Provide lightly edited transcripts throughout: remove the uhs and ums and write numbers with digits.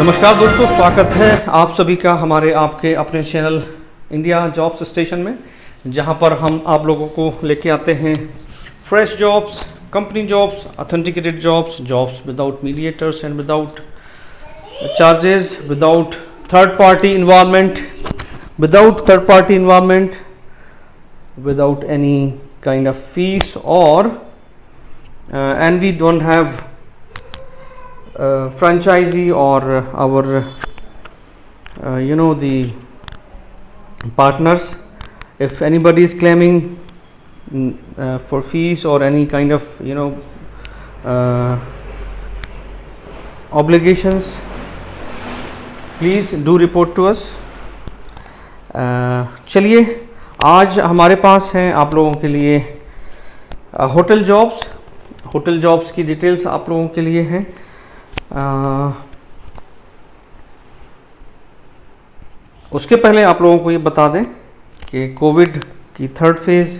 नमस्कार दोस्तों, स्वागत है आप सभी का हमारे आपके अपने चैनल इंडिया जॉब्स स्टेशन में, जहां पर हम आप लोगों को लेके आते हैं fresh jobs, company jobs, authenticated jobs, jobs without mediators and without charges, without third party involvement, without any kind of fees or and we don't have franchisee or our the partners. If anybody is claiming for fees or any kind of obligations, please do report to us. चलिए, आज हमारे पास हैं आप लोगों के लिए hotel jobs की details आप लोगों के लिए हैं। उसके पहले आप लोगों को ये बता दें कि कोविड की थर्ड फेज़,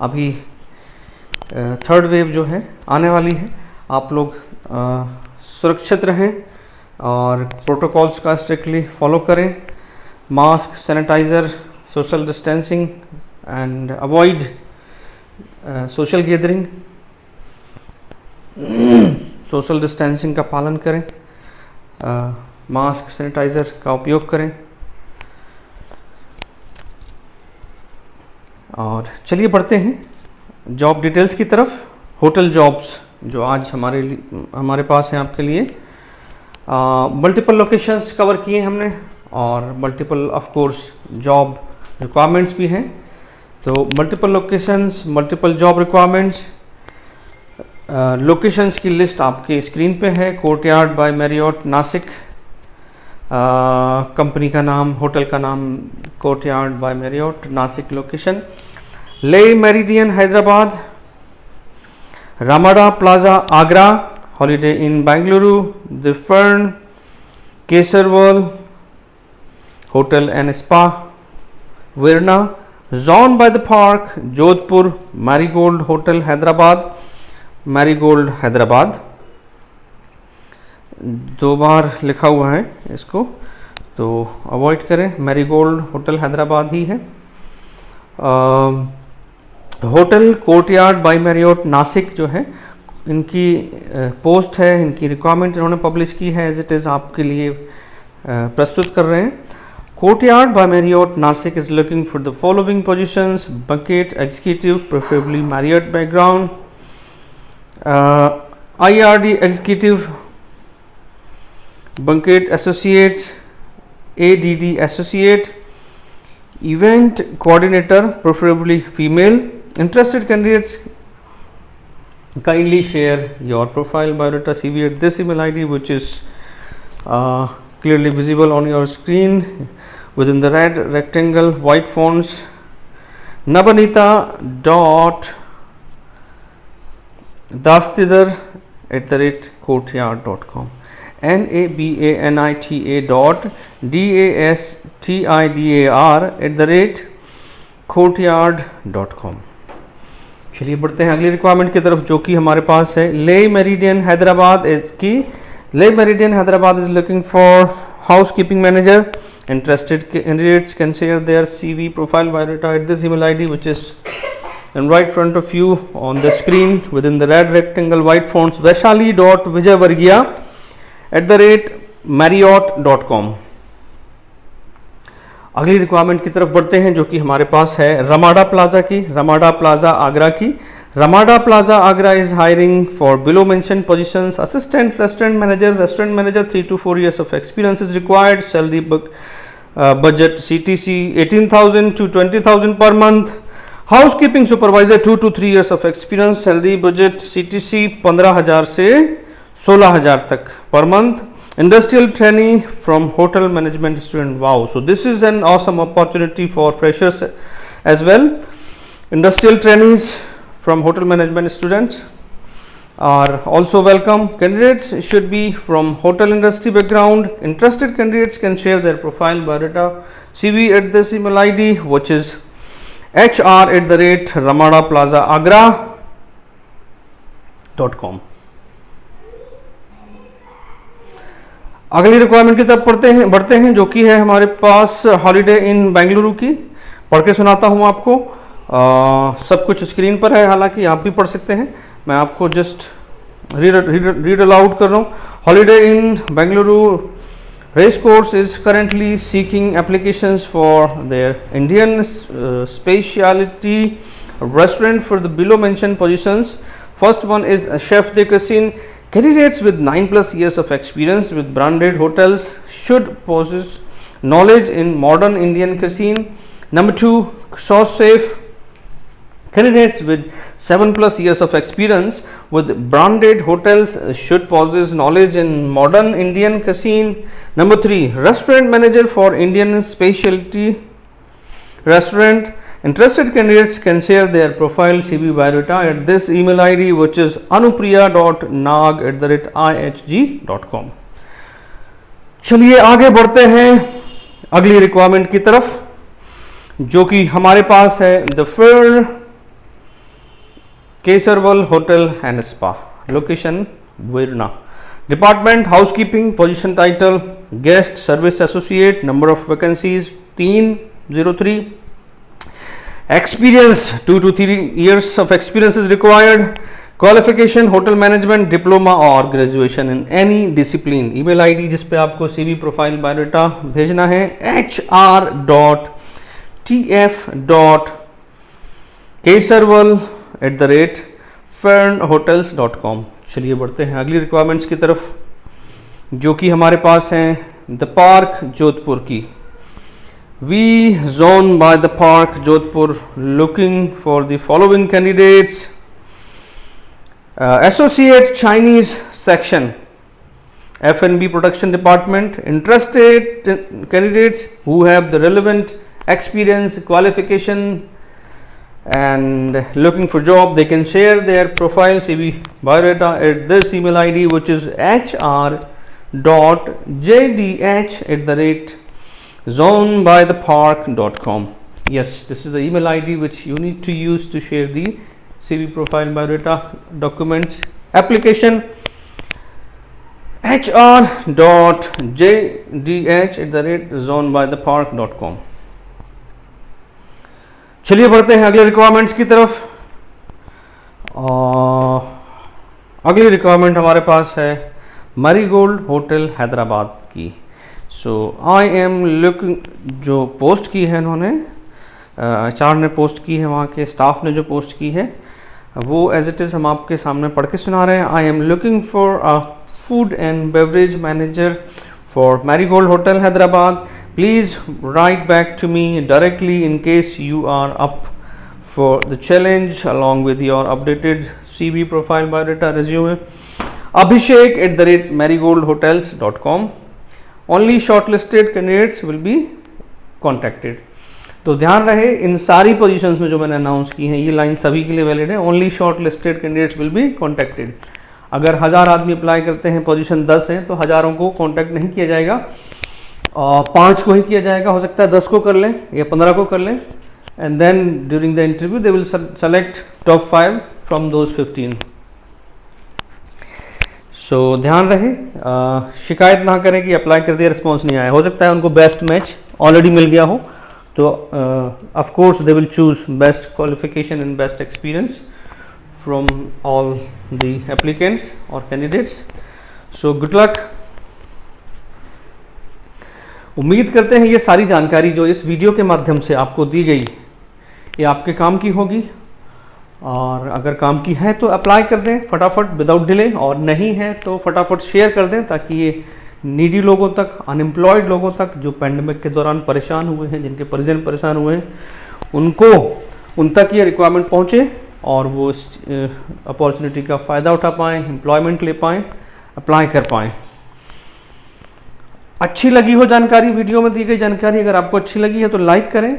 अभी थर्ड वेव जो है आने वाली है। आप लोग सुरक्षित रहें और प्रोटोकॉल्स का स्ट्रिक्टली फॉलो करें। Mask, sanitizer, social distancing and avoid social gathering, social distancing का पालन करें, मास्क, सैनिटाइज़र का उपयोग करें। और चलिए बढ़ते हैं जॉब डिटेल्स की तरफ। होटल जॉब्स जो आज हमारे पास हैं आपके लिए, मल्टीपल लोकेशंस कवर किए हमने और multiple of course job requirements भी हैं। तो multiple locations, multiple job requirements, locations की लिस्ट आपके स्क्रीन पे है। Courtyard by Marriott Nashik, company का नाम, होटल का नाम Courtyard by Marriott Nashik location. Le Meridien Hyderabad, Ramada Plaza Agra, Holiday Inn Bengaluru, the Fern, Kesarwal Hotel and Spa, Verna, Zone by the Park Jodhpur, Marigold hotel Hyderabad, दो बार लिखा हुआ है इसको तो अवॉइड करें, मैरीगोल्ड होटल हैदराबाद ही है। Hotel Courtyard by Marriott Nashik जो है, इनकी पोस्ट है, इनकी रिक्वायरमेंट इन्होंने पब्लिश की है, एज इट इज़ आपके लिए प्रस्तुत कर रहे हैं। Courtyard by Marriott Nasik is looking for the following positions: banquet executive, preferably Marriott background, IRD executive, banquet associates, ADD associate, event coordinator, preferably female. Interested candidates kindly share your profile biodata CV at this email ID, which is clearly visible on your screen within the red rectangle, white fonts. nabanita.dastidar@courtyard.com, nabanita.dastidar@courtyard.com। चलिए बढ़ते हैं अगली requirement की तरफ, जो कि हमारे पास है ले Meridien Hyderabad is looking for housekeeping manager. Interested candidates can share their CV, profile, biodata at this email ID, which is in right front of you on the screen within the red rectangle, white fonts. vaishali.vijayavargiya@marriott.com। अगली requirement की तरफ बढ़ते हैं, जो कि हमारे पास है रमाडा प्लाजा आगरा की। Ramada Plaza Agra is hiring for below mentioned positions: assistant restaurant manager, 3 to 4 years of experience is required. Salary budget CTC 18,000 to 20,000 per month. Housekeeping supervisor 2 to 3 years of experience. Salary budget CTC 15,000 से 16,000 तक per month. Industrial trainee from hotel management student. Wow, so this is an awesome opportunity for freshers as well. Industrial trainees from hotel management students are also welcome. Candidates should be from hotel industry background. Interested candidates can share their profile, biodata, CV at this email ID, which is hr@ramadaplazaagra.com. अगली requirement की तरफ बढ़ते हैं जो कि है हमारे पास holiday Inn Bengaluru की। पढ़ के सुनाता हूँ आपको। सब कुछ स्क्रीन पर है, हालांकि आप भी पढ़ सकते हैं, मैं आपको जस्ट रीड अलाउड कर रहा हूँ। Holiday Inn Bengaluru race course is currently seeking applications for their Indian speciality restaurant for the below mentioned positions. First one is a chef de cuisine. Candidates with 9+ years of experience with branded hotels should possess knowledge in modern Indian cuisine. Number 2, sauce chef. Candidates with 7+ years of experience with branded hotels should possess knowledge in modern Indian cuisine. Number 3, restaurant manager for Indian specialty restaurant. Interested candidates can share their profile CV biodata at this email ID, which is anupriya.nag@ihg.com. चलिए आगे बढ़ते हैं अगली requirement की तरफ, जो कि हमारे पास है the Fern Kesarwal Hotel and Spa, location Verna, department housekeeping, position title guest service associate, number of vacancies 303, experience 2 to 3 years of experience is required, qualification hotel management diploma or graduation in any discipline. email id जिस पे आपको cv profile biodata भेजना है hr.tf.kesarwal@fernhotels.com. चलिए बढ़ते हैं अगली requirements की तरफ, जो कि हमारे पास हैं द पार्क जोधपुर की। We zone by the park Jodhpur looking for the following candidates. Associate Chinese section, F&B production department. Interested candidates who have the relevant experience, qualification and looking for job, they can share their profile CV biodata at this email ID, which is hr.jdh@ zonebythepark.com. Yes, this is the email ID which you need to use to share the CV profile biodata documents application hr.jdh@zonebythepark.com. चलिए बढ़ते हैं अगले requirements की तरफ। अगली requirement हमारे पास है मैरीगोल्ड होटल हैदराबाद की। सो आई एम लुकिंग, जो पोस्ट की है इन्होंने, HR ने पोस्ट की है, वहाँ के स्टाफ ने जो पोस्ट की है वो एज इट इज़ हम आपके सामने पढ़ के सुना रहे हैं। I am looking for a food and beverage manager for Marigold hotel Hyderabad. Please write back to me directly in case you are up for the challenge along with your updated CV profile biodata resume. abhishek@marigoldhotels.com. Only shortlisted candidates will be contacted. तो ध्यान रहे इन सारी positions में जो मैंने announce की हैं ये लाइन सभी के लिए वैलिड है. Only shortlisted candidates will be contacted. अगर 1000 आदमी अप्लाई करते हैं, पोजीशन 10 है, तो हज़ारों को कॉन्टैक्ट नहीं किया जाएगा, 5 को ही किया जाएगा. हो सकता है 10 को कर लें या 15 को कर लें. And then during the interview they will select top 5 from those 15. So ध्यान रहे, शिकायत ना करें कि अप्लाई कर दिया रिस्पॉन्स नहीं आया. हो सकता है उनको बेस्ट मैच ऑलरेडी मिल गया हो, तो of course they will choose best qualification and best experience from all the applicants और कैंडिडेट्स. So good luck. उम्मीद करते हैं ये सारी जानकारी जो इस वीडियो के माध्यम से आपको दी गई ये आपके काम की होगी, और अगर काम की है तो अप्लाई कर दें फटाफट विदाउट डिले, और नहीं है तो फटाफट शेयर कर दें ताकि ये नीडी लोगों तक, अनएम्प्लॉयड लोगों तक जो पैंडेमिक के दौरान परेशान हुए हैं, जिनके परिजन परेशान हुए हैं, उन तक ये रिक्वायरमेंट पहुँचे और वो इस अपॉर्चुनिटी का फ़ायदा उठा पाएँ, एम्प्लॉयमेंट ले पाएँ, अप्लाई कर पाएँ. अच्छी लगी हो जानकारी, वीडियो में दी गई जानकारी अगर आपको अच्छी लगी है तो लाइक करें.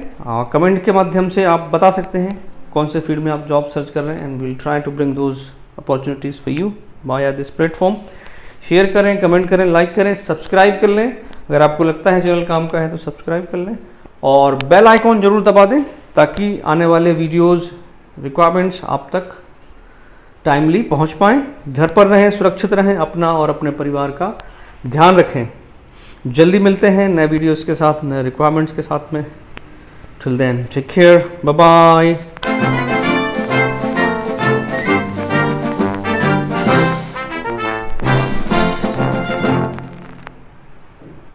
कमेंट के माध्यम से आप बता सकते हैं कौन से फील्ड में आप जॉब सर्च कर रहे हैं, and will try to bring those opportunities for you by this platform. Share करें, कमेंट करें, लाइक करें, सब्सक्राइब कर लें. अगर आपको लगता है चैनल काम का है तो सब्सक्राइब कर लें, और बेल आइकॉन जरूर दबा दें ताकि आने वाले वीडियोज़, रिक्वायरमेंट्स आप तक टाइमली पहुँच पाएँ. घर पर रहें, सुरक्षित रहें, अपना और अपने परिवार का ध्यान रखें. जल्दी मिलते हैं नए वीडियोस के साथ, नए रिक्वायरमेंट्स के साथ में। Till then take care, bye bye.